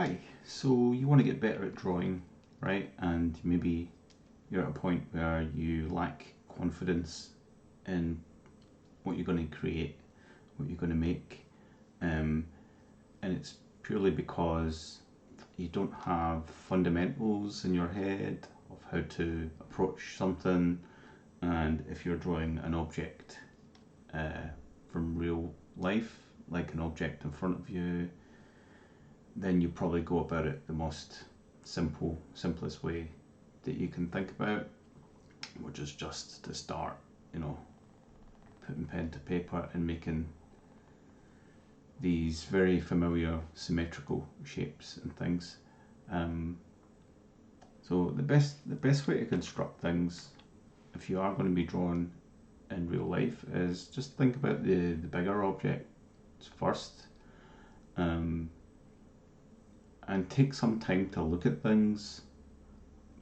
Hi, so you want to get better at drawing, right? And maybe you're at a point where you lack confidence in what you're going to create, what you're going to make, um, and it's purely because you don't have fundamentals in your head of how to approach something. And if you're drawing an object from real life, like an object in front of you, then you probably go about it the most simplest way that you can think about, which is just to start, you know, putting pen to paper and making these very familiar symmetrical shapes and things. Um, so the best way to construct things, if you are going to be drawing in real life, is just think about the bigger objects first, um, and take some time to look at things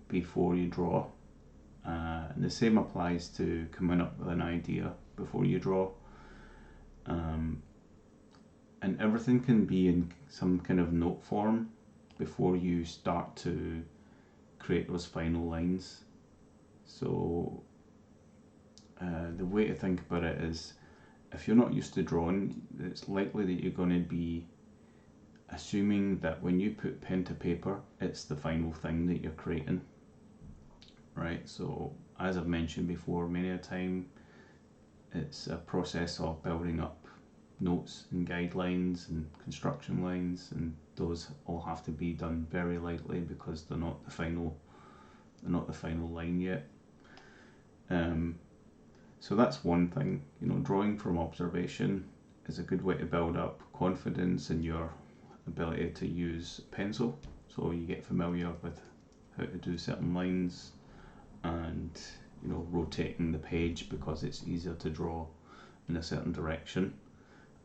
before you draw. And the same applies to coming up with an idea before you draw. Um, and everything can be in some kind of note form before you start to create those final lines. So the way to think about it is, if you're not used to drawing, it's likely that you're going to be assuming that when you put pen to paper, it's the final thing that you're creating, right? So as I've mentioned before many a time, it's a process of building up notes and guidelines and construction lines, and those all have to be done very lightly because they're not the final line yet. So that's one thing. Drawing from observation is a good way to build up confidence in your ability to use a pencil. So you get familiar with how to do certain lines, and rotating the page because it's easier to draw in a certain direction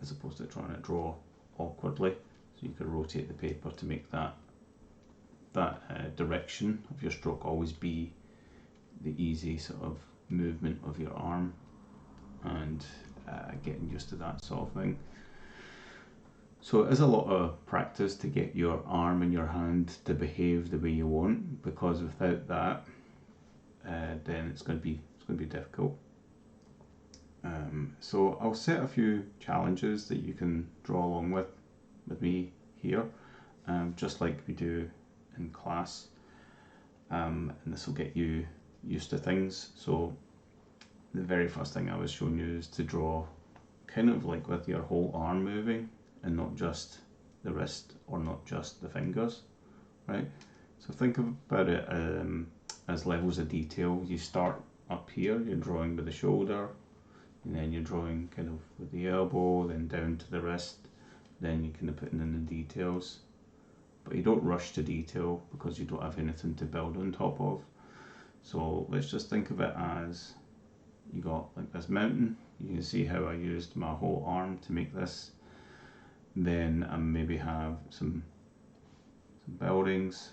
as opposed to trying to draw awkwardly. So you can rotate the paper to make that direction of your stroke always be the easy sort of movement of your arm, and getting used to that sort of thing. So it is a lot of practice to get your arm and your hand to behave the way you want, because without that, then it's going to be difficult. So I'll set a few challenges that you can draw along with me here, just like we do in class, and this will get you used to things. So the very first thing I was showing you is to draw kind of like with your whole arm moving and not just the wrist or not just the fingers, right? So think about it as levels of detail. You start up here, you're drawing with the shoulder, and then you're drawing kind of with the elbow, then down to the wrist, then you're kind of putting in the details. But you don't rush to detail because you don't have anything to build on top of. So let's just think of it as you got like this mountain. You can see how I used my whole arm to make this. Then I maybe have some buildings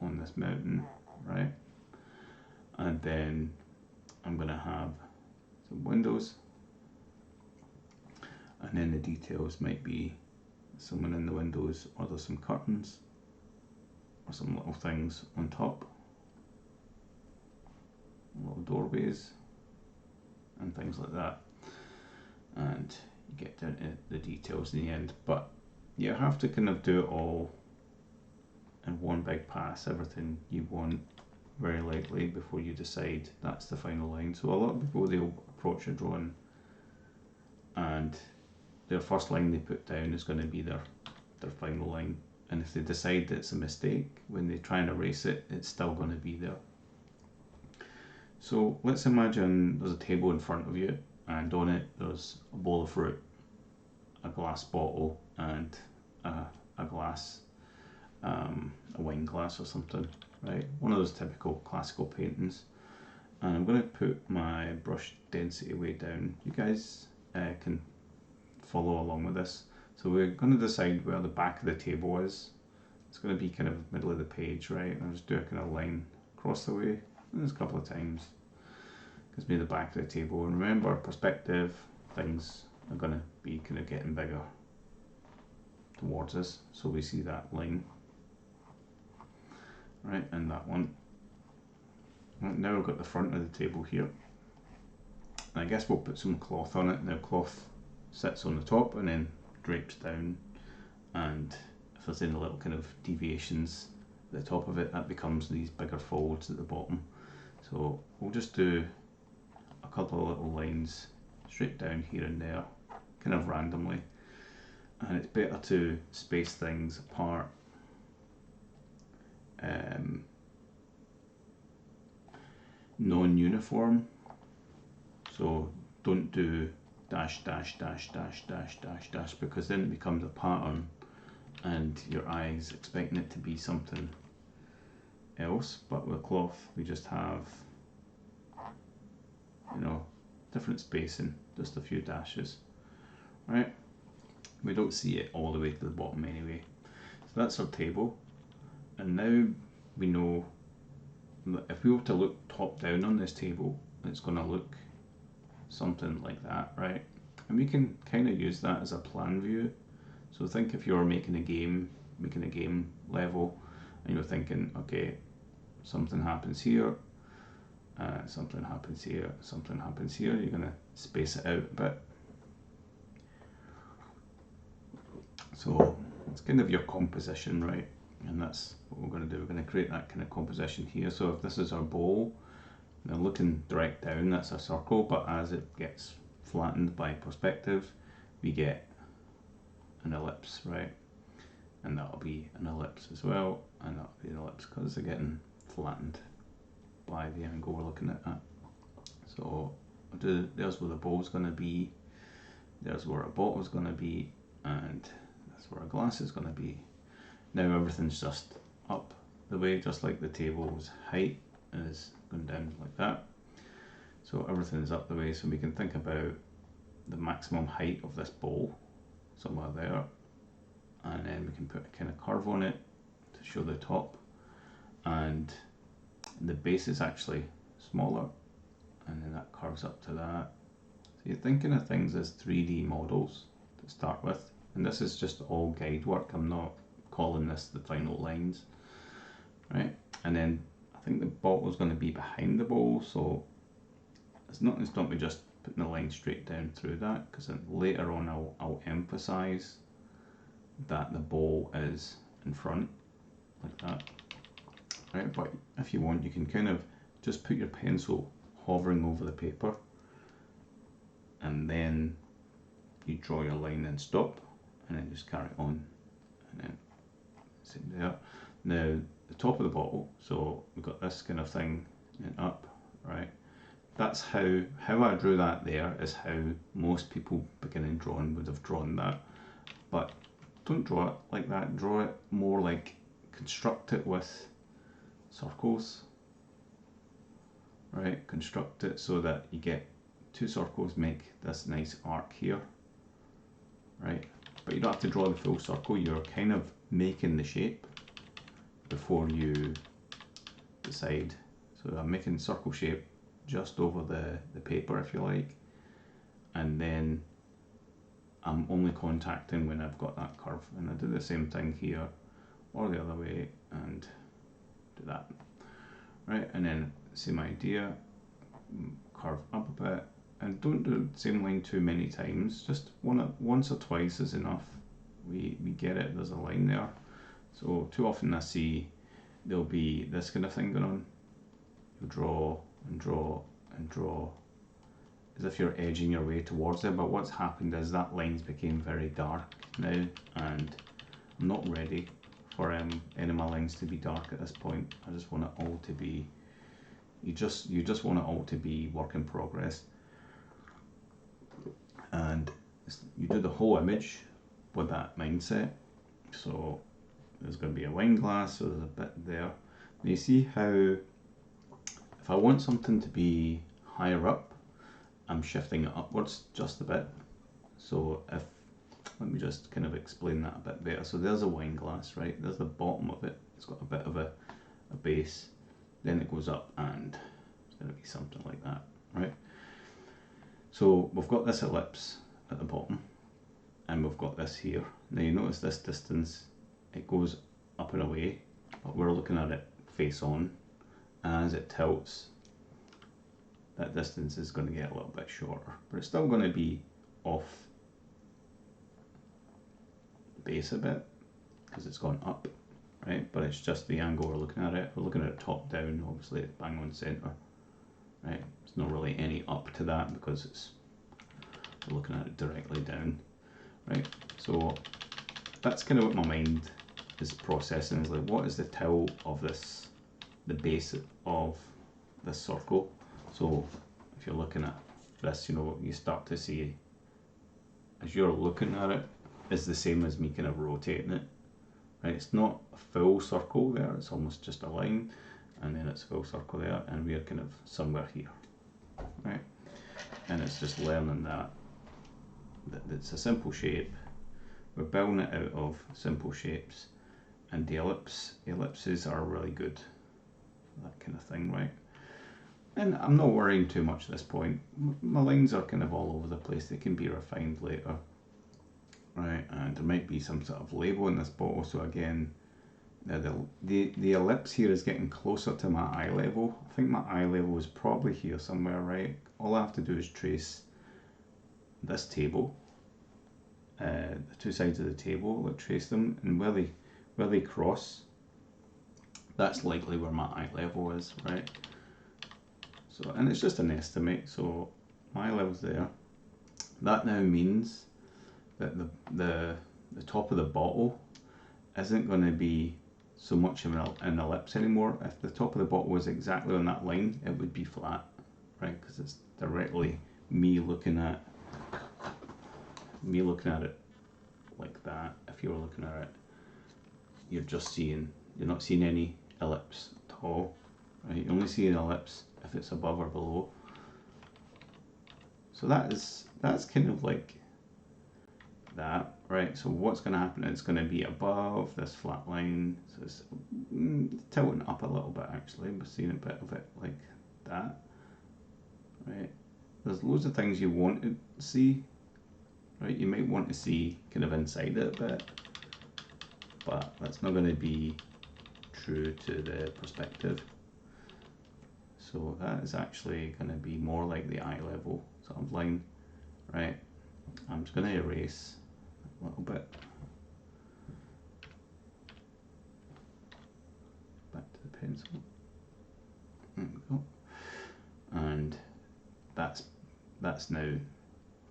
on this mountain, right? And then I'm going to have some windows, and then the details might be someone in the windows, or there's some curtains or some little things on top, little doorways and things like that, and you get down to the details in the end. But you have to kind of do it all in one big pass, everything you want very lightly before you decide that's the final line. So a lot of people, they'll approach a drawing and their first line they put down is going to be their final line, and if they decide that it's a mistake, when they try and erase it, it's still going to be there. So let's imagine there's a table in front of you, and on it there's a bowl of fruit, a glass bottle, and a glass, a wine glass or something, right? One of those typical classical paintings. And I'm going to put my brush density way down. You guys can follow along with this. So we're going to decide where the back of the table is. It's going to be kind of middle of the page, right? And I'll just do a kind of line across the way. And there's a couple of times. Gives me the back of the table. And remember, perspective, things are going to be kind of getting bigger. towards us, so we see that line. Right, and that one. Right, now we've got the front of the table here. And I guess we'll put some cloth on it. Now cloth sits on the top and then drapes down, and if there's any little kind of deviations at the top of it, that becomes these bigger folds at the bottom. So we'll just do a couple of little lines straight down here and there, kind of randomly, and it's better to space things apart. Non-uniform, so don't do dash dash dash dash dash dash dash, because then it becomes a pattern and your eye's expecting it to be something else. But with cloth we just have, you know, different spacing, just a few dashes, right? We don't see it all the way to the bottom anyway. So that's our table, and now we know that if we were to look top down on this table, it's going to look something like that, right? And we can kind of use that as a plan view. So think if you're making a game level, and you're thinking, okay, something happens here, something happens here, something happens here, you're going to space it out a bit. So it's kind of your composition, right? And that's what we're going to do. We're going to create that kind of composition here. So if this is our bowl, now looking direct down, that's a circle, but as it gets flattened by perspective, we get an ellipse, right? And that'll be an ellipse as well, and that'll be an ellipse because they're getting flattened by the angle we're looking at that. So I'll do, there's where the bowl's going to be, there's where a bottle's going to be, and that's where a glass is going to be. Now everything's just up the way, just like the table's height is going down like that. So everything is up the way, so we can think about the maximum height of this bowl somewhere there, and then we can put a kind of curve on it to show the top, and the base is actually smaller, and then that curves up to that. So you're thinking of things as 3D models to start with, and this is just all guide work. I'm not calling this the final lines, right? And then I think the bottle is going to be behind the bowl, so it's not me just putting the line straight down through that, because then later on I'll emphasize that the bowl is in front like that, right? But if you want, you can kind of just put your pencil hovering over the paper, and then you draw your line and stop, and then just carry on, and then sitting there. Now the top of the bottle, so we've got this kind of thing and up, right? That's how I drew that there, is how most people beginning drawing would have drawn that. But don't draw it like that, draw it more like, construct it with circles, right? Construct it so that you get two circles, make this nice arc here, right? But you don't have to draw the full circle, you're kind of making the shape before you decide. So I'm making circle shape just over the paper, if you like, and then I'm only contacting when I've got that curve, and I do the same thing here or the other way and do that, right? And then same idea, curve up a bit, and don't do the same line too many times, just once or twice is enough. We get it, there's a line there. So too often I see there'll be this kind of thing going on. You draw and draw and draw as if you're edging your way towards it, but what's happened is that line's became very dark now, and I'm not ready for any of my lines to be dark at this point. I just want it all to be, you just want it all to be work in progress, and you do the whole image with that mindset. So there's going to be a wine glass, so there's a bit there. You see how if I want something to be higher up, I'm shifting it upwards just a bit. So if, let me just kind of explain that a bit better. So there's a wine glass, right? There's the bottom of it. It's got a bit of a base. Then it goes up and it's going to be something like that, right? So we've got this ellipse at the bottom, and we've got this here. Now you notice this distance, it goes up and away, but we're looking at it face on, and as it tilts, that distance is going to get a little bit shorter, but it's still going to be off the base a bit because it's gone up, right? But it's just the angle we're looking at it. We're looking at it top down, obviously it's bang on center, right? There's not really any up to that because we're looking at it directly down, right? So that's kind of what my mind is processing, is like, what is the tilt of this, the base of this circle? So if you're looking at this, you know, you start to see, as you're looking at it, is the same as me kind of rotating it, right? It's not a full circle there, it's almost just a line, and then it's a full circle there, and we're kind of somewhere here, right? And it's just learning that it's a simple shape. We're building it out of simple shapes, and the ellipses are really good for that kind of thing, right? And I'm not worrying too much at this point. My lines are kind of all over the place. They can be refined later, right? And there might be some sort of label in this bottle. So again, the ellipse here is getting closer to my eye level. I think my eye level is probably here somewhere, right? All I have to do is trace this table, the two sides of the table, like trace them, and where they cross, that's likely where my eye level is, right? So, and it's just an estimate, so my eye level's there. That now means that the top of the bottle isn't going to be so much of an ellipse anymore. If the top of the bottle was exactly on that line, it would be flat, right? Because it's directly me looking at it like that. If you were looking at it, you're not seeing any ellipse at all, right? You only see an ellipse if it's above or below. So that's kind of like that, right? So what's going to happen? It's going to be above this flat line. So it's tilting up a little bit actually. We're seeing a bit of it like that, right? There's loads of things you want to see, right? You might want to see kind of inside it a bit, but that's not going to be true to the perspective. So that is actually going to be more like the eye level sort of line, right? I'm just going to erase a little bit. Back to the pencil. There we go. And that's now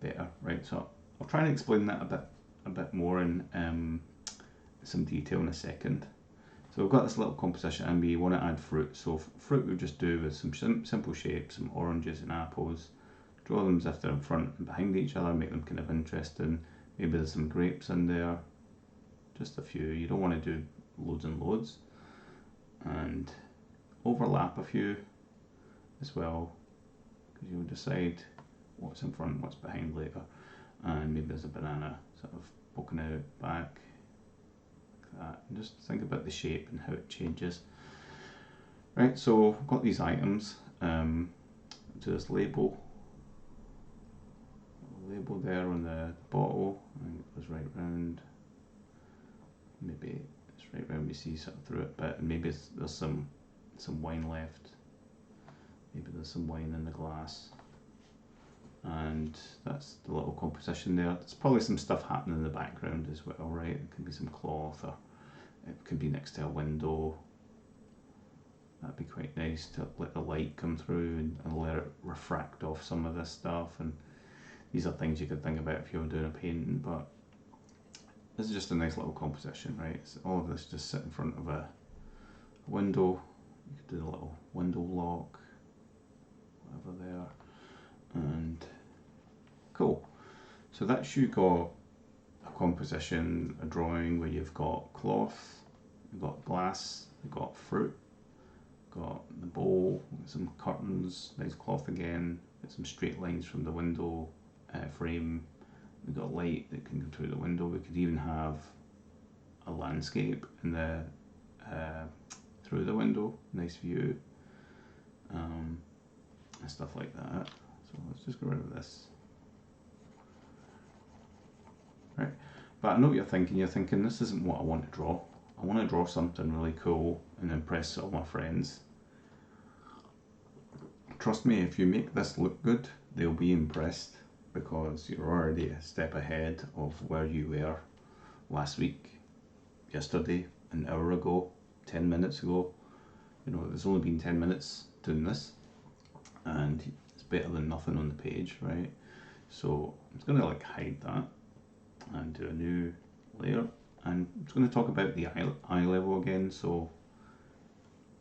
better, right? So I'll try and explain that a bit more in some detail in a second. So we've got this little composition and we want to add fruit. So fruit we'll just do with some simple shapes, some oranges and apples. Draw them as if they're in front and behind each other, make them kind of interesting. Maybe there's some grapes in there, just a few. You don't want to do loads and loads. And overlap a few as well, because you'll decide what's in front and what's behind later. And maybe there's a banana sort of poking out back. That. And just think about the shape and how it changes. Right, so I've got these items to this label there on the bottle, and it goes right round. Maybe it's right round, we see sort of through it a bit, and maybe there's some wine left. Maybe there's some wine in the glass. And that's the little composition there. There's probably some stuff happening in the background as well, right? It could be some cloth, or it could be next to a window. That'd be quite nice to let the light come through and let it refract off some of this stuff. And these are things you could think about if you were doing a painting, but this is just a nice little composition, right? So all of this just sit in front of a window. You could do a little window lock, whatever there, and cool. So that's you got a composition, a drawing where you've got cloth, you've got glass, you've got fruit, got the bowl, some curtains, nice cloth again, got some straight lines from the window frame, we've got light that can come through the window. We could even have a landscape in the through the window, nice view, and stuff like that. So let's just get rid of this. right? But I know what you're thinking. You're thinking, this isn't what I want to draw. I want to draw something really cool and impress all my friends. Trust me, if you make this look good, they'll be impressed, because you're already a step ahead of where you were last week, yesterday, an hour ago, 10 minutes ago. You know, there's only been 10 minutes doing this, and it's better than nothing on the page, right? So I'm just going to like hide that and do a new layer, and I'm just going to talk about the eye level again. So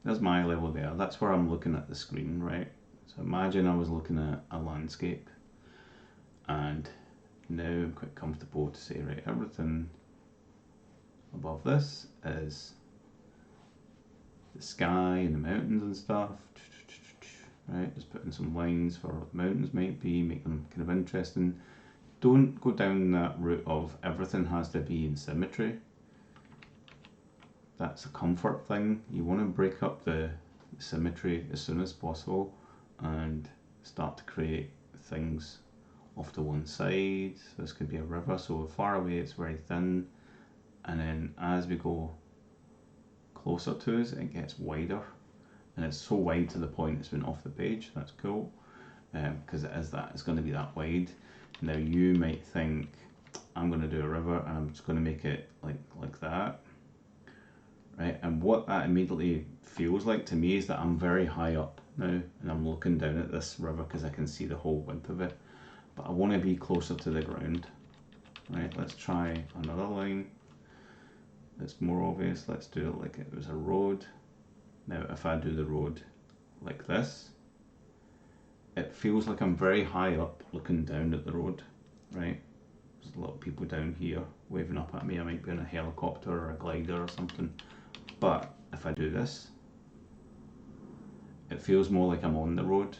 there's my eye level there. That's where I'm looking at the screen, right? So imagine I was looking at a landscape, and now I'm quite comfortable to say, right, everything above this is the sky and the mountains and stuff, right? Just putting some lines for what the mountains might be, make them kind of interesting. Don't go down that route of everything has to be in symmetry. That's a comfort thing. You want to break up the symmetry as soon as possible and start to create things off to one side. So this could be a river, so far away it's very thin, and then as we go closer to us it gets wider, and it's so wide to the point it's been off the page. That's cool, because it's going to be that wide. Now you might think, I'm going to do a river and I'm just going to make it like that, right? And what that immediately feels like to me is that I'm very high up now and I'm looking down at this river because I can see the whole width of it, but I want to be closer to the ground, right? Let's try another line that's more obvious. Let's do it like it was a road. Now if I do the road like this, it feels like I'm very high up looking down at the road, right? There's a lot of people down here waving up at me. I might be in a helicopter or a glider or something. But if I do this, it feels more like I'm on the road,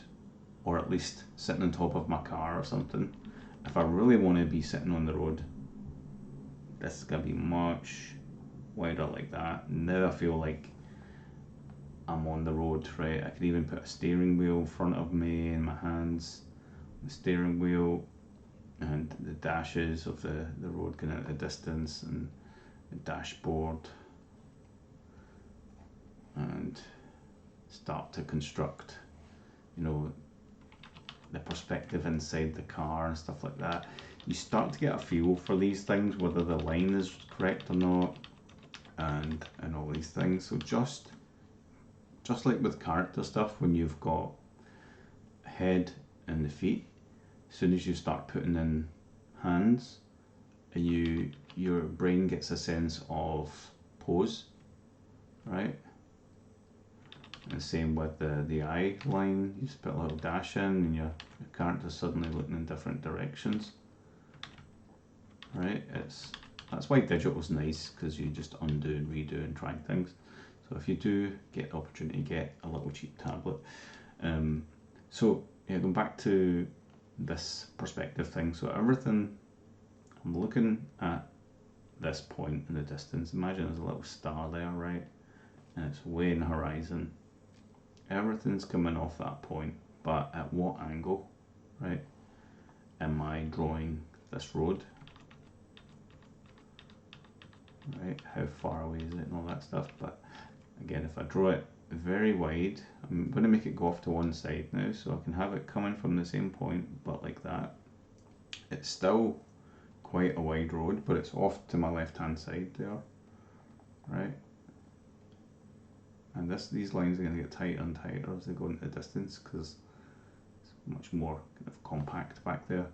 or at least sitting on top of my car or something. If I really want to be sitting on the road, this is going to be much wider like that. Now I feel like I'm on the road, right? I could even put a steering wheel in front of me in my hands, the steering wheel and the dashes of the road going out the distance, and the dashboard, and start to construct, you know, the perspective inside the car and stuff like that. You start to get a feel for these things, whether the line is correct or not, and all these things. So just like with character stuff, when you've got a head and the feet, as soon as you start putting in hands, your brain gets a sense of pose, right? And same with the eye line. You just put a little dash in and your character's suddenly looking in different directions, right? That's why digital's nice, because you just undo and redo and try things. So if you do get the opportunity, get a little cheap tablet. So yeah, going back to this perspective thing. So everything, I'm looking at this point in the distance. Imagine there's a little star there, right? And it's way in the horizon. Everything's coming off that point, but at what angle, right? Am I drawing this road? Right, how far away is it and all that stuff. But again, if I draw it very wide, I'm going to make it go off to one side now, so I can have it coming from the same point, but like that. It's still quite a wide road, but it's off to my left hand side there, right? And these lines are going to get tighter and tighter as they go into the distance, because it's much more kind of compact back there.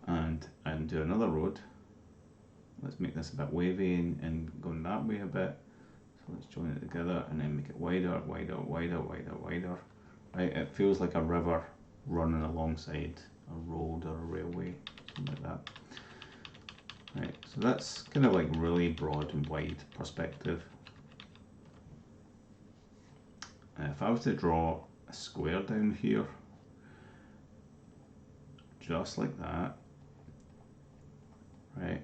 And do another road. Let's make this a bit wavy and going that way a bit. So let's join it together and then make it wider, wider, wider, wider, wider. Right, it feels like a river running alongside a road or a railway, something like that. Right, so that's kind of like really broad and wide perspective. If I was to draw a square down here, just like that, right,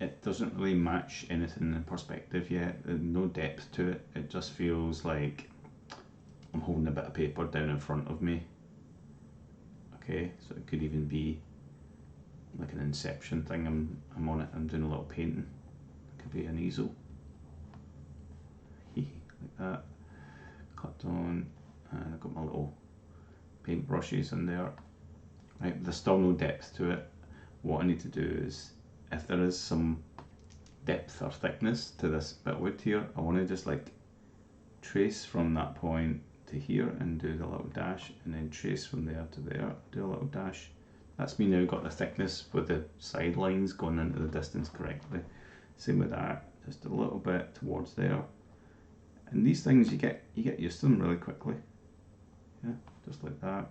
it doesn't really match anything in perspective yet. There's no depth to it. It just feels like I'm holding a bit of paper down in front of me. Okay, so it could even be like an Inception thing. I'm on it. I'm doing a little painting. It could be an easel, like that. Cut on, and I've got my little paint brushes in there. Right, there's still no depth to it. What I need to do is, if there is some depth or thickness to this bit of wood here, I want to just like trace from that point to here and do the little dash, and then trace from there to there, do a little dash. That's me now got the thickness with the side lines going into the distance correctly. Same with that, just a little bit towards there. And these things you get used to them really quickly. Yeah, just like that.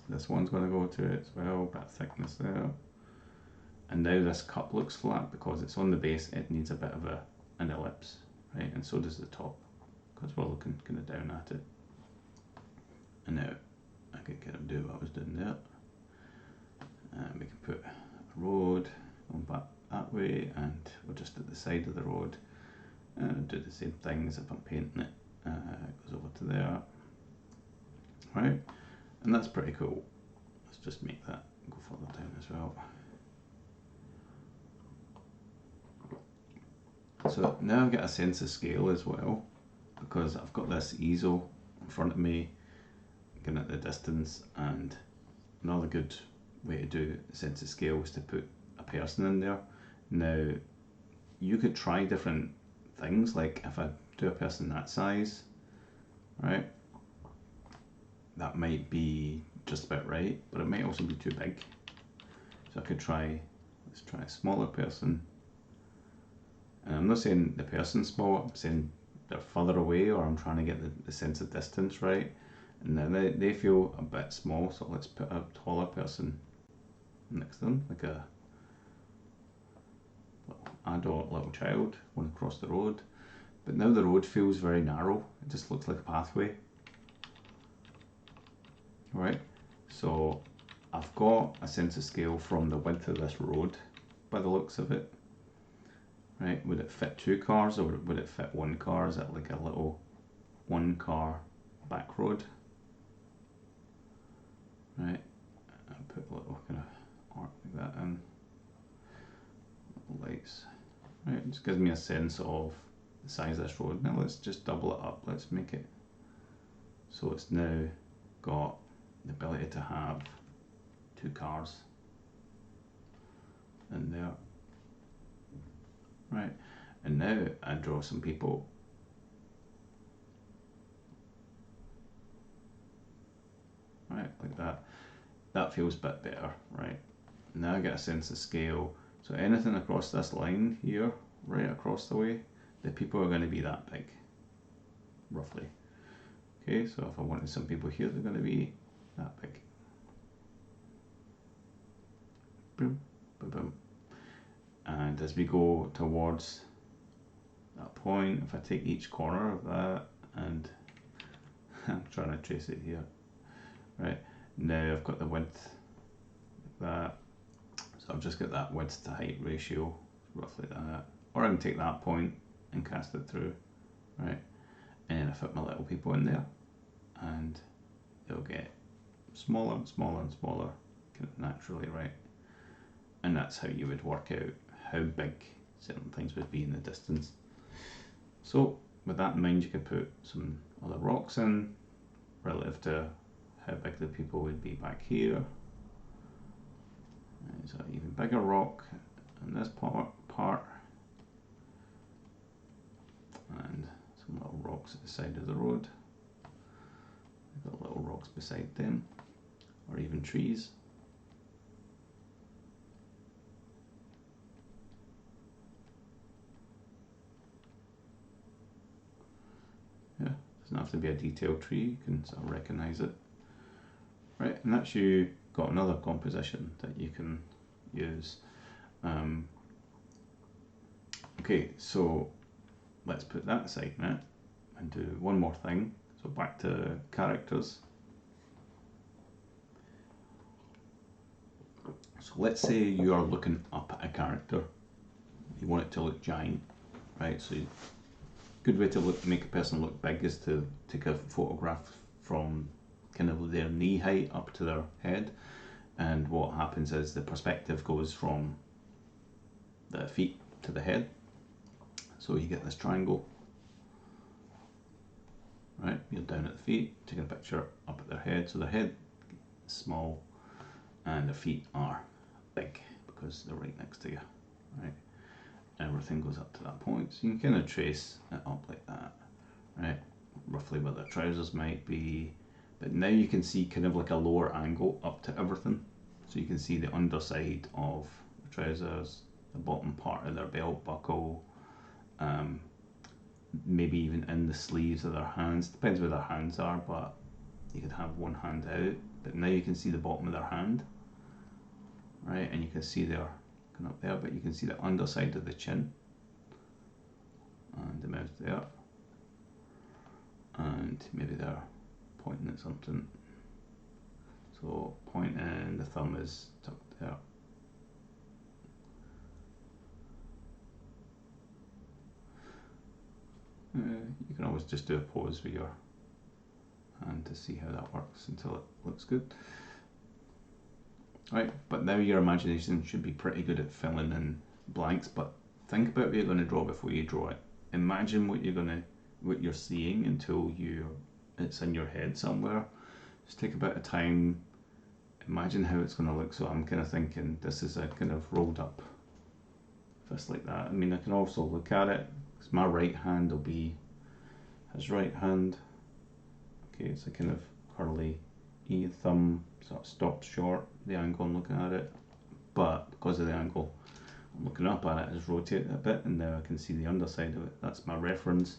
This one's going to go to it as well, bit of thickness there. And now this cup looks flat because it's on the base. It needs a bit of an ellipse, right? And so does the top, because we're looking kind of down at it. And now I could kind of do what I was doing there. And we can put a road on back that way, and we're just at the side of the road. And do the same thing as if I'm painting it. It goes over to there, right? And that's pretty cool. Let's just make that go further down as well. So now I've got a sense of scale as well, because I've got this easel in front of me, looking at the distance, and another good way to do a sense of scale is to put a person in there. Now, you could try different things, like if I do a person that size, right, that might be just about right, but it might also be too big. So I could try, let's try a smaller person. And I'm not saying the person's small, I'm saying they're further away, or I'm trying to get the sense of distance right. And then they feel a bit small, so let's put a taller person next to them, like a adult little child going across the road. But now the road feels very narrow, it just looks like a pathway. Right, so I've got a sense of scale from the width of this road by the looks of it. Right, would it fit 2 cars or would it fit 1 car? Is it like a little 1 car back road? Right, I'll put a little kind of arc like that in. Little lights. Right, it just gives me a sense of the size of this road. Now let's just double it up. Let's make it so it's now got the ability to have 2 cars in there. Right, and now I draw some people. Right, like that. That feels a bit better, right? Now I get a sense of scale. So anything across this line here, right across the way, the people are going to be that big, roughly. Okay, so if I wanted some people here, they're going to be that big. Boom, boom, boom. And as we go towards that point, if I take each corner of that, and I'm trying to trace it here, right, now I've got the width like that, so I've just got that width to height ratio, roughly that, or I can take that point and cast it through, right, and then I fit my little people in there, and they'll get smaller and smaller and smaller, kind of naturally, right, and that's how you would work out how big certain things would be in the distance. So with that in mind, you could put some other rocks in relative to how big the people would be back here. There's an even bigger rock in this part, and some little rocks at the side of the road. We've got little rocks beside them, or even trees. Yeah, doesn't have to be a detailed tree, you can sort of recognise it. Right, and that's you got another composition that you can use. Okay, so let's put that aside now and do one more thing. So back to characters. So let's say you are looking up at a character. You want it to look giant, right? So good way to make a person look big is to take a photograph from kind of their knee height up to their head, and what happens is the perspective goes from the feet to the head, so you get this triangle. Right, you're down at the feet, taking a picture up at their head, so their head is small and their feet are big because they're right next to you. Right, everything goes up to that point, so you can kind of trace it up like that. Right, roughly where their trousers might be, but now you can see kind of like a lower angle up to everything. So you can see the underside of the trousers, the bottom part of their belt buckle, maybe even in the sleeves of their hands. Depends where their hands are, but you could have one hand out. But now you can see the bottom of their hand, right? And you can see they're going up there, but you can see the underside of the chin and the mouth there. And maybe they're pointing at something. So pointing, the thumb is tucked there. You can always just do a pose with your hand to see how that works until it looks good. Right, but now your imagination should be pretty good at filling in blanks, but think about what you're going to draw before you draw it. Imagine what you're seeing until it's in your head somewhere. Just take a bit of time, imagine how it's going to look. So I'm kind of thinking this is a kind of rolled up fist like that. I mean, I can also look at it, because my right hand will be his right hand. Okay, it's a kind of curly E, thumb sort of stopped short, the angle I'm looking at it, but because of the angle I'm looking up at it, is rotated a bit, and now I can see the underside of it. That's my reference.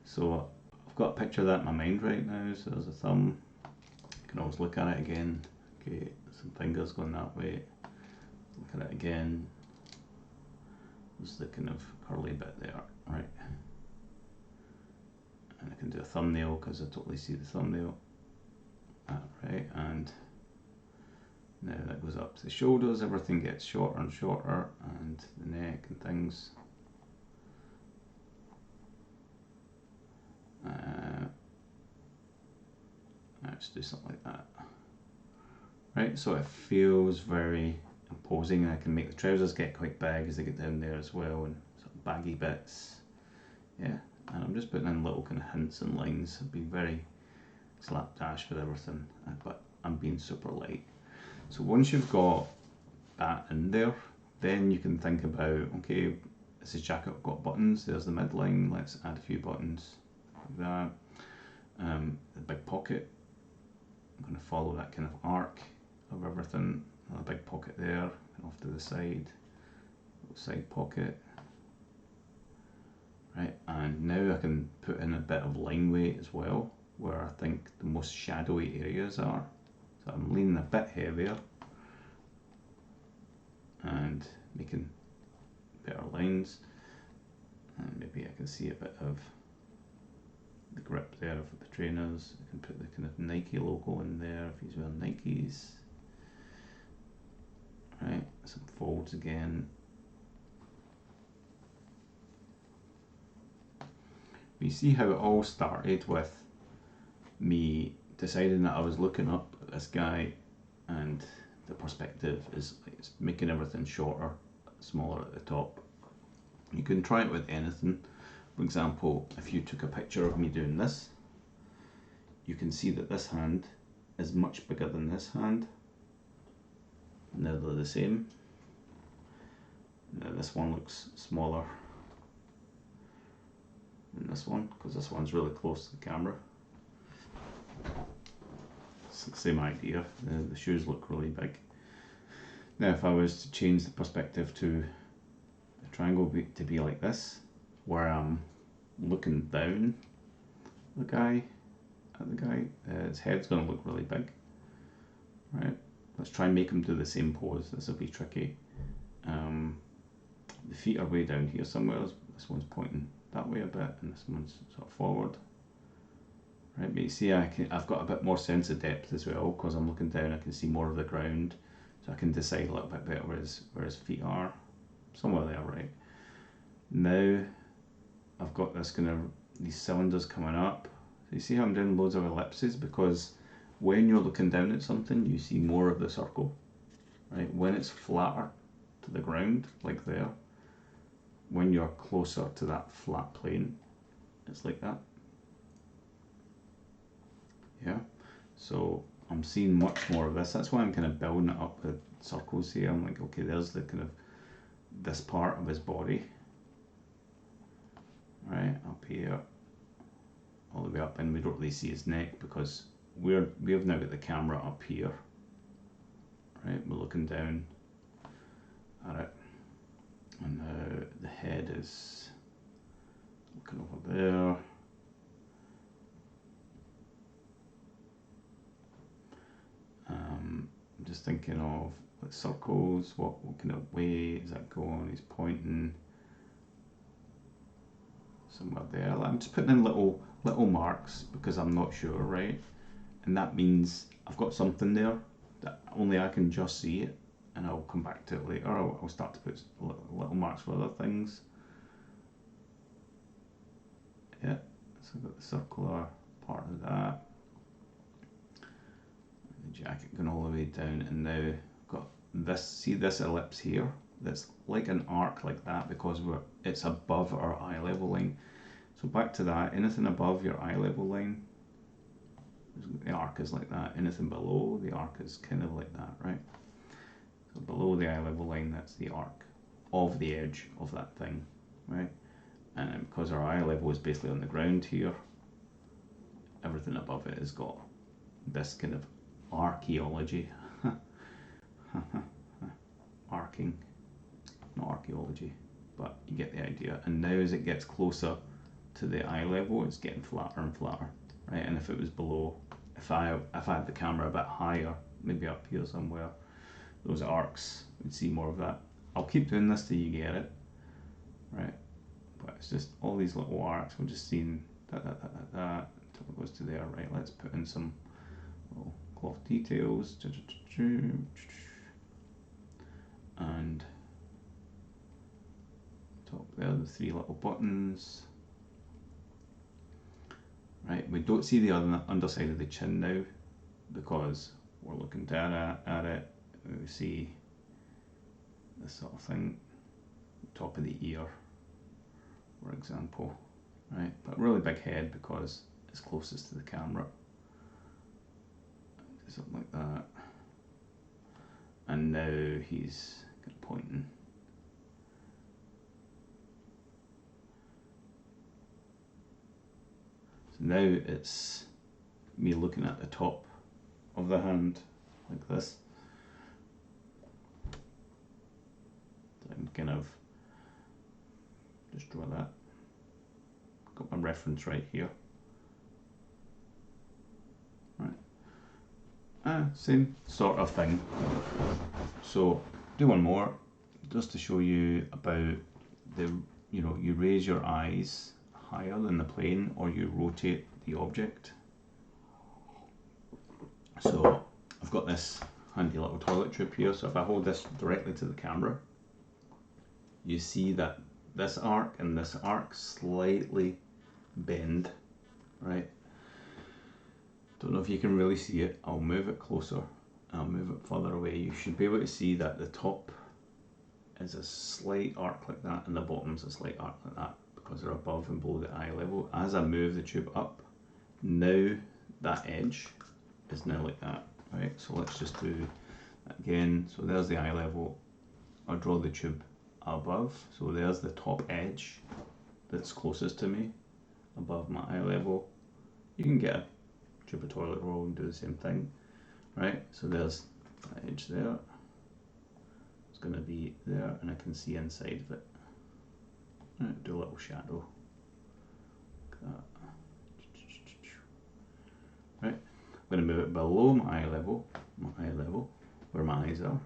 So I've got a picture of that in my mind right now. So there's a thumb, you can always look at it again. Okay, some fingers going that way, look at it again, there's the kind of curly bit there, right? And I can do a thumbnail because I totally see the thumbnail. Right, and now that goes up to the shoulders, everything gets shorter and shorter, and the neck and things. Let's do something like that. Right, so it feels very imposing, and I can make the trousers get quite big as they get down there as well, and sort of baggy bits. Yeah, and I'm just putting in little kind of hints and lines. I've been very slapdash with everything, but I'm being super light. So once you've got that in there, then you can think about, okay, this is jacket got buttons, there's the midline, let's add a few buttons like that. The big pocket, I'm going to follow that kind of arc of everything. Another big pocket there, and off to the side, side pocket. Right, and now I can put in a bit of line weight as well, where I think the most shadowy areas are. So I'm leaning a bit heavier and making better lines, and maybe I can see a bit of the grip there of the trainers. I can put the kind of Nike logo in there if he's wearing Nikes. Right, some folds again. You see how it all started with me deciding that I was looking up at this guy, and the perspective is like it's making everything shorter, smaller at the top. You can try it with anything. For example, if you took a picture of me doing this, you can see that this hand is much bigger than this hand. Now they're the same. Now this one looks smaller than this one, because this one's really close to the camera. It's the same idea. The shoes look really big. Now if I was to change the perspective to the triangle to be like this, where I'm looking down at the guy, his head's going to look really big. Right, let's try and make him do the same pose. This will be tricky. The feet are way down here somewhere. This one's pointing that way a bit, and this one's sort of forward. Right, but you see I've got a bit more sense of depth as well, because I'm looking down, I can see more of the ground, so I can decide a little bit better where his feet are. Somewhere there, right? Now I've got this kind of, these cylinders coming up. So you see how I'm doing loads of ellipses, because when you're looking down at something, you see more of the circle. right? When it's flatter to the ground, like there, when you're closer to that flat plane, it's like that. Yeah, so I'm seeing much more of this. That's why I'm kind of building it up with circles here. I'm like, okay, there's the kind of this part of his body, right, up here, all the way up, and we don't really see his neck because we've now got the camera up here, right? We're looking down at it, and now the head is looking over there. I'm just thinking of like circles, what kind of way is that going? He's pointing somewhere there. I'm just putting in little marks because I'm not sure, right? And that means I've got something there that only I can just see it, and I'll come back to it later. I'll start to put little marks for other things. Yeah, so I've got the circular part of that. The jacket going all the way down, and now I've got this, see this ellipse here? That's like an arc like that because it's above our eye level line. So back to that, anything above your eye level line, the arc is like that. Anything below, the arc is kind of like that, right? So below the eye level line, that's the arc of the edge of that thing, right? And because our eye level is basically on the ground here, everything above it has got this kind of archaeology. Arcing, not archaeology, but you get the idea. And now as it gets closer to the eye level, it's getting flatter and flatter, right? And if it was below, if I had the camera a bit higher, maybe up here somewhere, those arcs, we'd see more of that. I'll keep doing this till you get it, right? But it's just all these little arcs. We're just seeing that until it goes to there, right? Let's put in some little cloth details, and top there, the 3 little buttons. Right, we don't see the underside of the chin now because we're looking down at it. We see this sort of thing, top of the ear, for example, right? But really big head because it's closest to the camera. Something like that. And now he's kind of pointing. Now it's me looking at the top of the hand like this. So I'm kind of just draw that. Got my reference right here. Right. Same sort of thing. So do one more just to show you about the, you raise your eyes higher than the plane or you rotate the object. So I've got this handy little toilet tube here, so if I hold this directly to the camera, you see that this arc and this arc slightly bend, right? Don't know if you can really see it. I'll move it closer, I'll move it further away. You should be able to see that the top is a slight arc like that and the bottom's a slight arc like that because they're above and below the eye level. As I move the tube up, now that edge is now like that, right? So let's just do that again. So there's the eye level. I'll draw the tube above. So there's the top edge that's closest to me above my eye level. You can get a tube of toilet roll and do the same thing, right? So there's that edge there. It's going to be there and I can see inside of it. Right, do a little shadow like that. Right, I'm going to move it below my eye level, where my eyes are,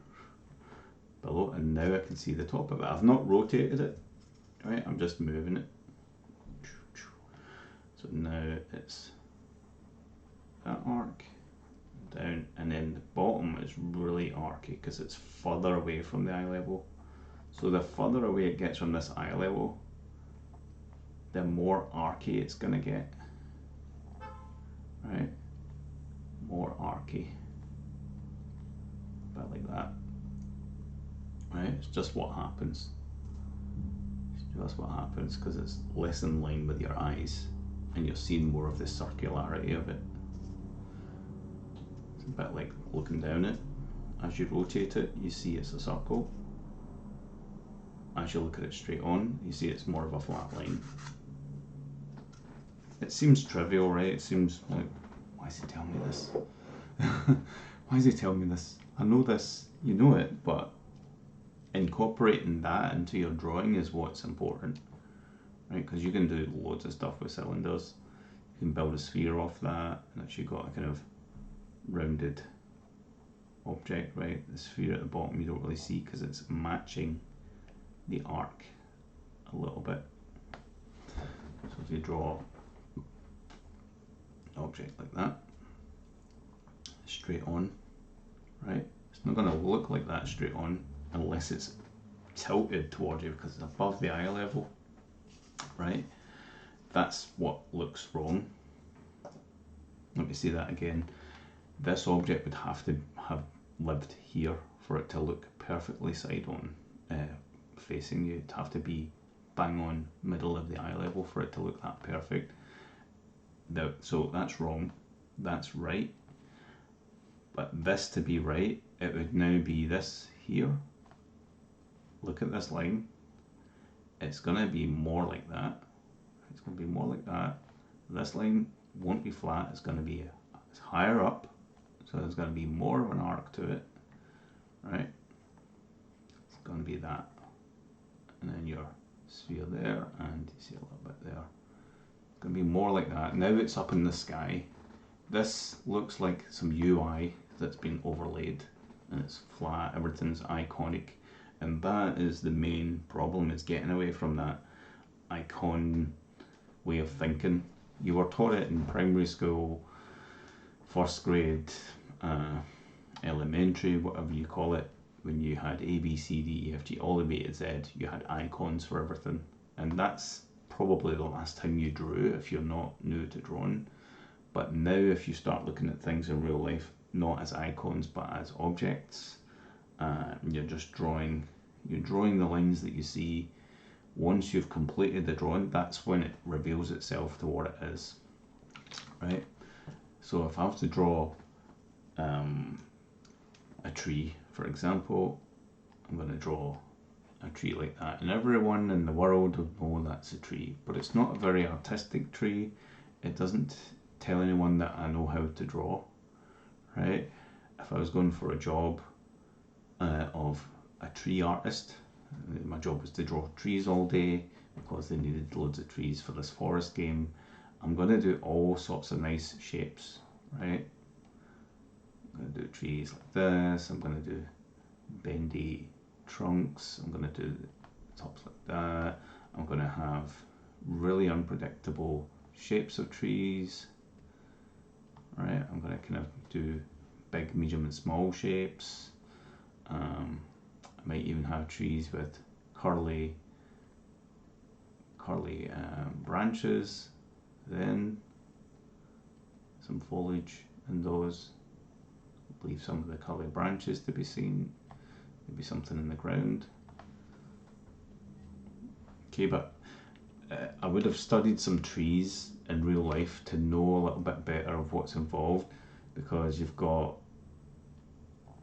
below, and now I can see the top of it. I've not rotated it, right? I'm just moving it. So now it's that arc down, and then the bottom is really archy because it's further away from the eye level. So the further away it gets from this eye level, the more archy it's going to get, right? More archy, about like that. right? It's just what happens. It's just what happens because it's less in line with your eyes and you're seeing more of the circularity of it. It's a bit like looking down it. As you rotate it, you see it's a circle. As you look at it straight on, you see it's more of a flat line. It seems trivial, right? It seems like, why is he telling me this? Why is he telling me this? I know this, you know it, but incorporating that into your drawing is what's important, right? Because you can do loads of stuff with cylinders. You can build a sphere off that, and actually got a kind of rounded object, right? The sphere at the bottom you don't really see because it's matching the arc a little bit. So if you draw an object like that, straight on, right? It's not going to look like that straight on unless it's tilted towards you because it's above the eye level, right? That's what looks wrong. Let me see that again. This object would have to have lived here for it to look perfectly side on, facing you. It'd have to be bang on middle of the eye level for it to look that perfect. So that's wrong. That's right. But this to be right, it would now be this here. Look at this line. It's going to be more like that. It's going to be more like that. This line won't be flat. It's going to be higher up. So there's going to be more of an arc to it. Right? It's going to be that. And then your sphere there, and you see a little bit there. It's going to be more like that. Now it's up in the sky. This looks like some UI that's been overlaid, and it's flat, everything's iconic, and that is the main problem, is getting away from that icon way of thinking. You were taught it in primary school, first grade, elementary, whatever you call it, when you had A, B, C, D, E, F, G, all the way to Z, you had icons for everything, and that's probably the last time you drew if you're not new to drawing. But now if you start looking at things in real life, not as icons but as objects, you're just drawing the lines that you see. Once you've completed the drawing, that's when it reveals itself to what it is, right? So if I have to draw a tree, for example, I'm going to draw a tree like that, and everyone in the world will know that's a tree, but it's not a very artistic tree. It doesn't tell anyone that I know how to draw, right? If I was going for a job of a tree artist, my job was to draw trees all day because they needed loads of trees for this forest game. I'm going to do all sorts of nice shapes, right? I'm going to do trees like this, I'm going to do bendy trunks, I'm going to do tops like that, I'm going to have really unpredictable shapes of trees, right? I'm going to kind of do big, medium and small shapes. I might even have trees with curly branches, then some foliage in those, leave some of the curly branches to be seen, maybe something in the ground. Okay, but I would have studied some trees in real life to know a little bit better of what's involved, because you've got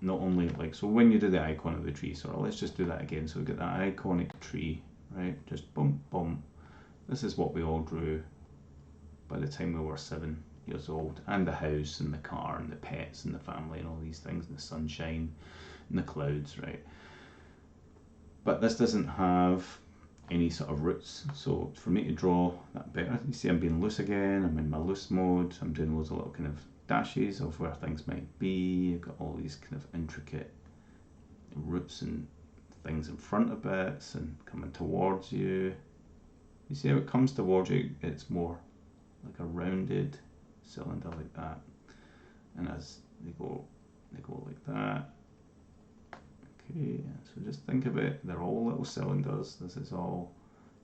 not only like, so when you do the icon of the tree, so let's just do that again. So we've got that iconic tree, right? Just boom, boom. This is what we all drew by the time we were 7 years old, and the house and the car and the pets and the family and all these things, and the sunshine and the clouds, right? But this doesn't have any sort of roots, so for me to draw that better, you see I'm being loose again, I'm in my loose mode, I'm doing loads of little kind of dashes of where things might be. I've got all these kind of intricate roots and things in front of bits and coming towards you. You see how it comes towards you, it's more like a rounded cylinder like that, and as they go like that. Okay, so just think of it, they're all little cylinders. This is all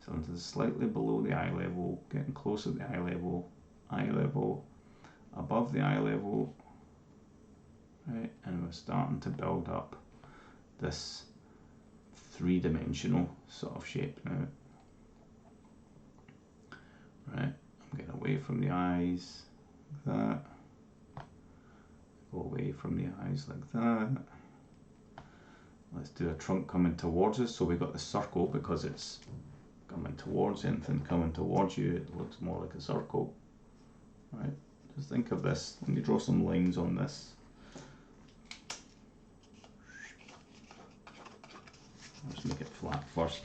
cylinders slightly below the eye level, getting closer to the eye level, above the eye level, right? And we're starting to build up this three-dimensional sort of shape now. Right, I'm getting away from the eyes like that. Go away from the eyes like that. Let's do a trunk coming towards us. So we got the circle because it's coming towards you. Anything coming towards you, it looks more like a circle. Right, just think of this. Let me draw some lines on this. I'll just make it flat first.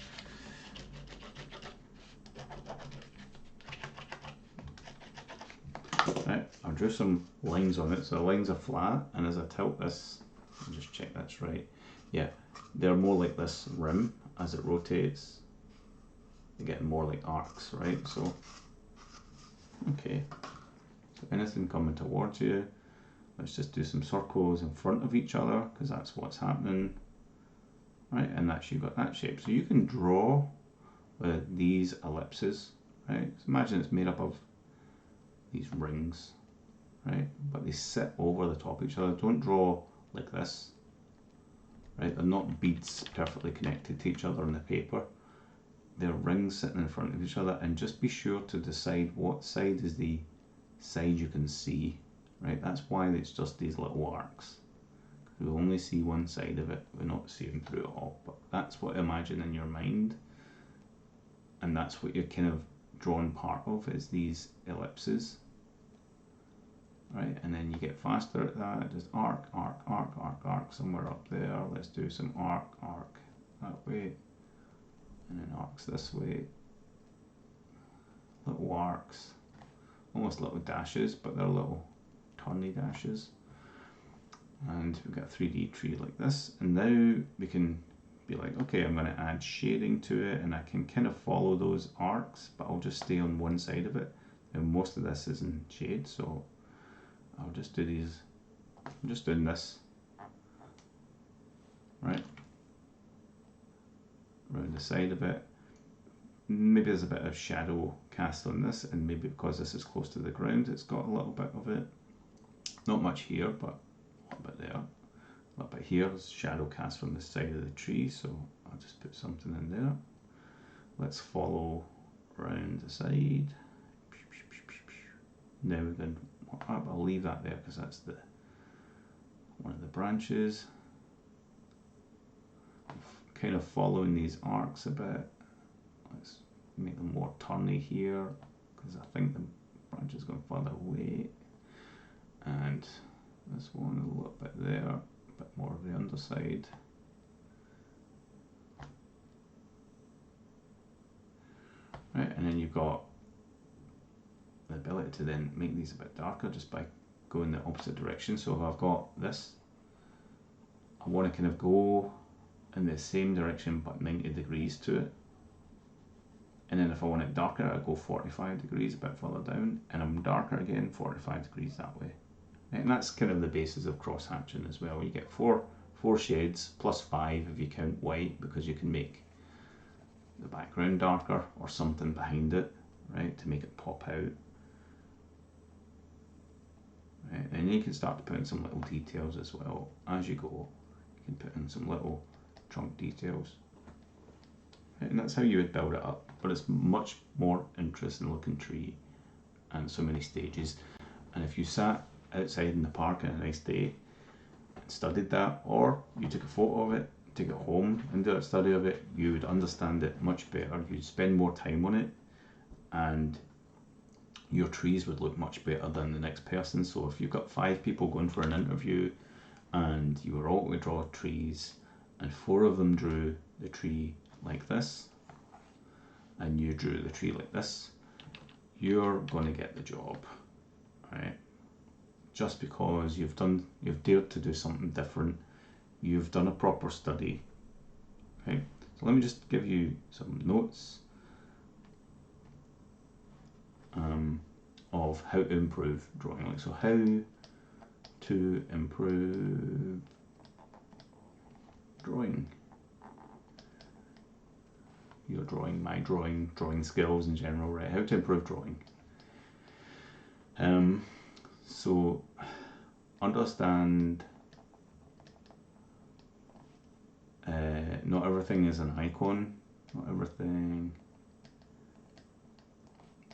Right, I'll draw some lines on it. So the lines are flat, and as I tilt this, I'll just check that's right. Yeah, they're more like this rim as it rotates. They're getting more like arcs, right? So, okay. So anything coming towards you, let's just do some circles in front of each other because that's what's happening. Right, and that's you got that shape. So you can draw with these ellipses, right? So imagine it's made up of these rings, right? But they sit over the top of each other. Don't draw like this, right? They're not beads perfectly connected to each other on the paper. They're rings sitting in front of each other, and just be sure to decide what side is the side you can see, right? That's why it's just these little arcs. We only see one side of it, we're not seeing through it all, but that's what imagine in your mind, and that's what you're kind of drawn part of, is these ellipses, right? And then you get faster at that, just arc, arc, arc, arc, arc, somewhere up there. Let's do some arc, arc that way, and then arcs this way, little arcs, almost little dashes, but they're little turny dashes. And we've got a 3D tree like this, and now we can be like, okay, I'm going to add shading to it, and I can kind of follow those arcs, but I'll just stay on one side of it. And most of this is in shade, so I'll just do these. I'm just doing this, right, around the side of it. Maybe there's a bit of shadow cast on this, and maybe because this is close to the ground, it's got a little bit of it. Not much here, but a little bit there. A little bit here is shadow cast from the side of the tree, so I'll just put something in there. Let's follow around the side. Now we're going to, I'll leave that there because that's the one of the branches. Kind of following these arcs a bit. Let's make them more turny here because I think the branch is going further away. And this one a little bit there, a bit more of the underside. Right, and then you've got the ability to then make these a bit darker just by going the opposite direction. So if I've got this, I want to kind of go in the same direction but 90 degrees to it. And then if I want it darker, I go 45 degrees a bit further down, and I'm darker again, 45 degrees that way. And that's kind of the basis of cross hatching as well. You get four shades plus 5 if you count white, because you can make the background darker or something behind it, right, to make it pop out. Right, and you can start to put in some little details as well as you go. You can put in some little trunk details. Right, and that's how you would build it up. But it's much more interesting looking tree and so many stages. And if you sat outside in the park on a nice day and studied that, or you took a photo of it, took it home and did a study of it, you would understand it much better. You'd spend more time on it, and your trees would look much better than the next person. So if you've got 5 people going for an interview and you were all to draw trees and 4 of them drew the tree like this and you drew the tree like this, you're going to get the job, right? Just because you've dared to do something different, you've done a proper study, okay? So let me just give you some notes of how to improve drawing. Like, so how to improve drawing. Your drawing, my drawing, drawing skills in general, right? How to improve drawing. So understand Not everything is an icon. Not everything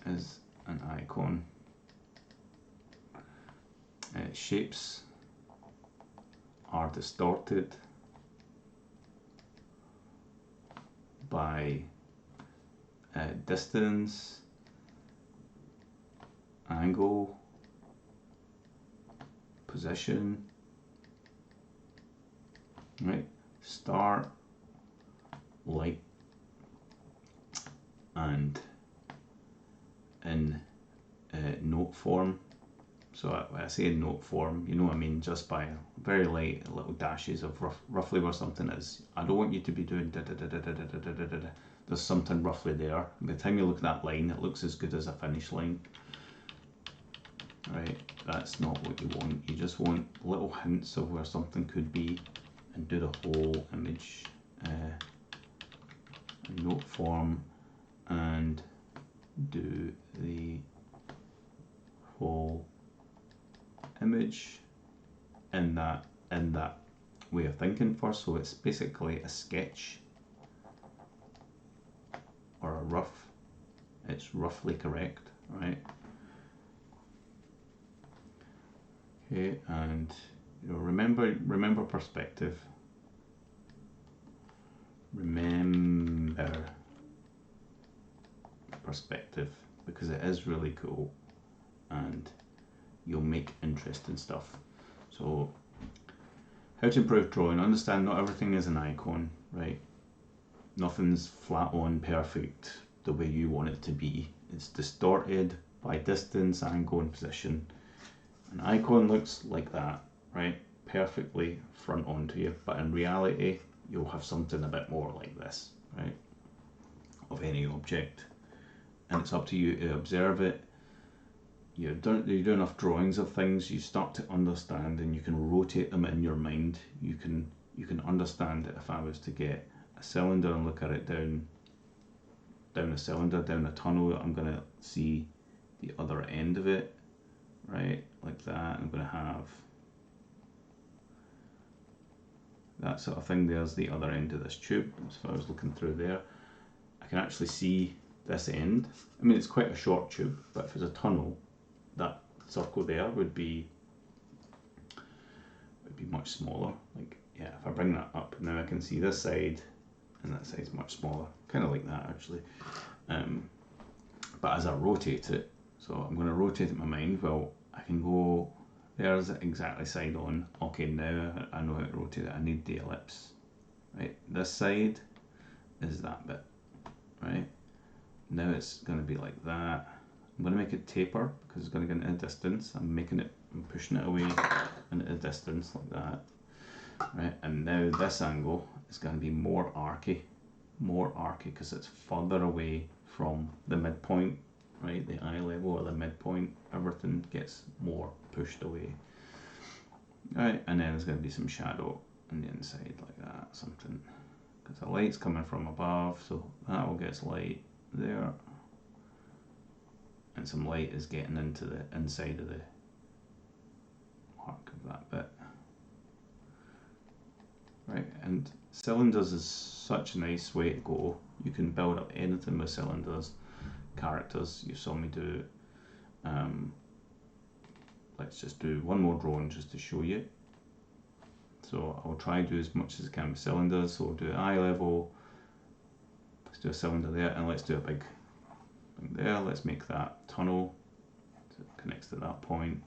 is an icon. Shapes are distorted by distance, angle, position, right? Start, light, and in note form. So when I say in note form, you know what I mean, just by very light little dashes of roughly where something is. I don't want you to be doing da da da da da da da da da da. There's something roughly there. By the time you look at that line, it looks as good as a finish line. Right, that's not what you want. You just want little hints of where something could be, and do the whole image in note form, and do the whole image in that way of thinking first. So it's basically a sketch or a rough. It's roughly correct, right? Okay, and you know, remember perspective. Remember perspective, because it is really cool, and you'll make interesting stuff. So, how to improve drawing? Understand not everything is an icon, right? Nothing's flat on perfect the way you want it to be. It's distorted by distance, angle, and position. An icon looks like that, right? Perfectly front onto you, but in reality, you'll have something a bit more like this, right? Of any object. And it's up to you to observe it. You do enough drawings of things, you start to understand, and you can rotate them in your mind. You can understand that if I was to get a cylinder and look at it down a cylinder, down a tunnel, I'm going to see the other end of it, right, like that. I'm going to have that sort of thing. There's the other end of this tube. So if I was looking through there, I can actually see this end. I mean, it's quite a short tube, but if it's a tunnel, that circle there would be much smaller. Like, yeah, if I bring that up, now I can see this side, and that side's much smaller. Kind of like that, actually. But as I rotate it, so I'm going to rotate it in my mind. Well, I can go, there's it exactly side on. Okay, now I know how to rotate it. I need the ellipse, right? This side is that bit, right? Now it's going to be like that. I'm going to make it taper because it's going to get into a distance. I'm pushing it away into a distance like that, right? And now this angle is going to be more archy because it's further away from the midpoint, right? The eye level or the midpoint, everything gets more pushed away, right? And then there's going to be some shadow on the inside like that, something, because the light's coming from above, so that will get light there, and some light is getting into the inside of the mark of that bit, right? And cylinders is such a nice way to go. You can build up anything with cylinders. Characters, you saw me do. Let's just do one more drawing just to show you. So I'll try to do as much as I can with cylinders. So we'll do eye level. Let's do a cylinder there, and let's do a big thing there. Let's make that tunnel. So it connects to that point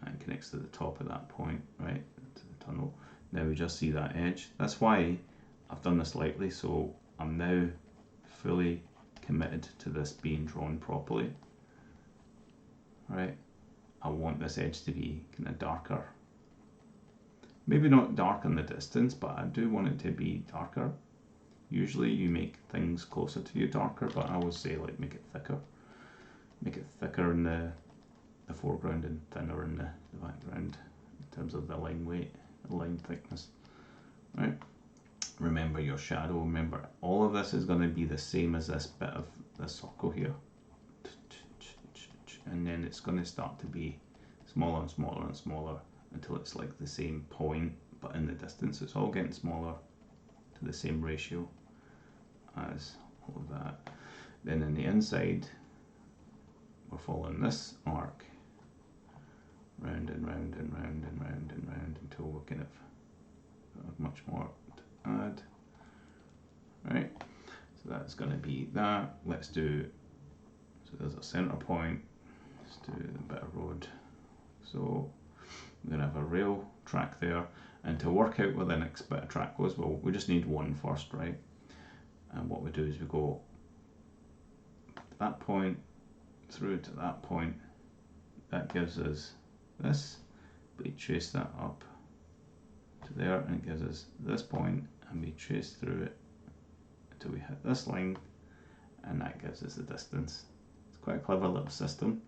and connects to the top of that point, right? To the tunnel. Now we just see that edge. That's why I've done this lightly, so I'm now fully committed to this being drawn properly, right? I want this edge to be kind of darker. Maybe not dark in the distance, but I do want it to be darker. Usually you make things closer to you darker, but I always say like make it thicker. Make it thicker in the foreground and thinner in the background in terms of the line weight, the line thickness, right? Remember your shadow. Remember all of this is going to be the same as this bit of this circle here, and then it's going to start to be smaller and smaller and smaller until it's like the same point but in the distance. It's all getting smaller, to the same ratio as all of that. Then in the inside, we're following this arc round and round and round and round and round until we're kind of much more to add. Right, so that's going to be that. Let's do, so there's a center point. Let's do a bit of road. So we're going to have a rail track there, and to work out where the next bit of track goes, well, we just need one first, right? And what we do is we go that point through to that point. That gives us this, but we trace that up to there, and it gives us this point, and we trace through it until we hit this line, and that gives us the distance. It's quite a clever little system.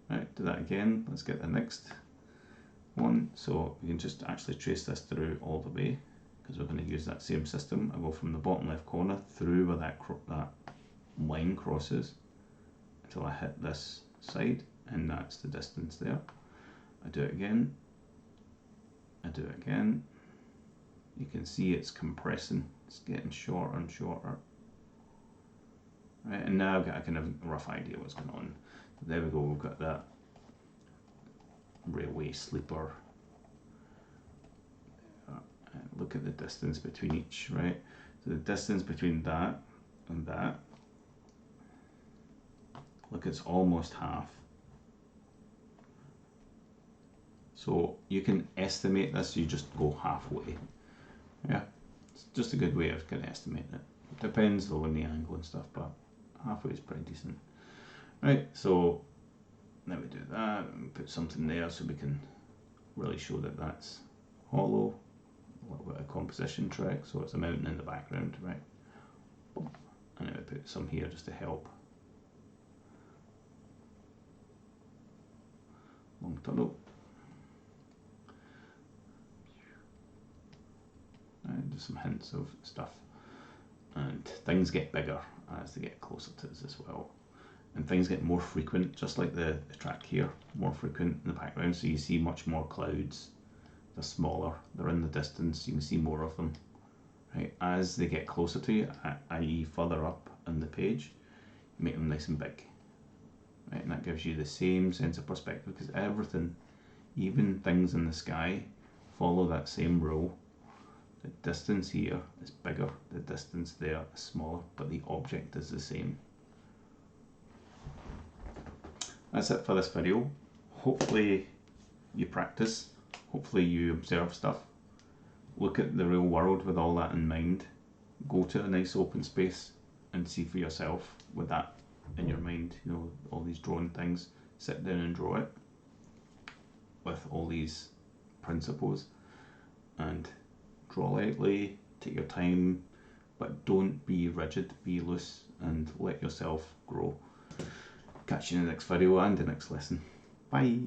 Right, do that again. Let's get the next one. So we can just actually trace this through all the way, because we're going to use that same system. I go from the bottom left corner through where that line crosses until I hit this side, and that's the distance there. I do it again. I do it again. You can see it's compressing. It's getting shorter and shorter. Right, and now I've got a kind of rough idea what's going on. There we go, we've got that railway sleeper. Look at the distance between each, right? So the distance between that and that, look, it's almost half. So you can estimate this, you just go halfway. Yeah, it's just a good way of kind of estimating it. It depends though on the angle and stuff, but halfway is pretty decent. Right, so then we do that and put something there so we can really show that that's hollow. A little bit of composition trick, so it's a mountain in the background, right? And then we put some here just to help. Long tunnel. And just some hints of stuff. And things get bigger as they get closer to us as well. And things get more frequent, just like the track here, more frequent in the background, so you see much more clouds. They're smaller, they're in the distance, you can see more of them. Right, as they get closer to you, i.e. further up on the page, you make them nice and big. Right, and that gives you the same sense of perspective, because everything, even things in the sky, follow that same rule. The distance here is bigger, the distance there is smaller, but the object is the same. That's it for this video. Hopefully you practice, hopefully you observe stuff, look at the real world with all that in mind, go to a nice open space and see for yourself with that in your mind, you know, all these drawn things, sit down and draw it with all these principles, and draw lightly, take your time, but don't be rigid, be loose and let yourself grow. Catch you in the next video and the next lesson. Bye.